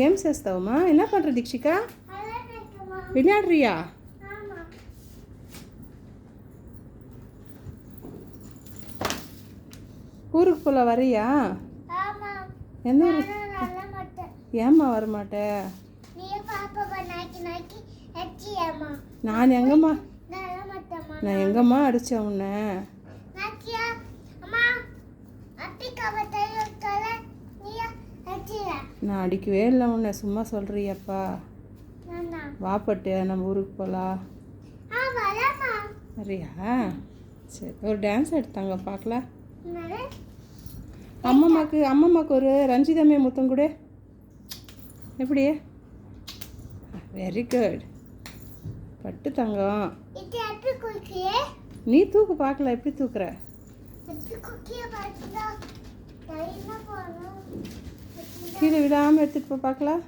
ఏం చేస్తావమ్మా? என்ன பண்ணுற தீக்ஷிகா? விளையாடுறியா? ஊருக்கு போல வரியா? எந்த ஊருக்கு? ஏம்மா வரமாட்டே? நான் எங்கம்மா அடித்தேன் உன்னை? நான் அடிக்கவே இல்லை உன்னை, சும்மா சொல்கிறியப்பா. வாப்பட்டு நம்ம ஊருக்கு போகலாம். சரியா? சரி, ஒரு டான்ஸ் எடுத்தாங்க பார்க்கலாம். அம்மம்மாக்கு ஒரு ரஞ்சிதமே முத்தம் கொடு. எப்படி? Very good. பட்டு தங்கம். நீ தூக்கு பார்க்கலாம், எப்படி தூக்குற? கீழே விடாமல் எடுத்துகிட்டு போ பார்க்கலாம்.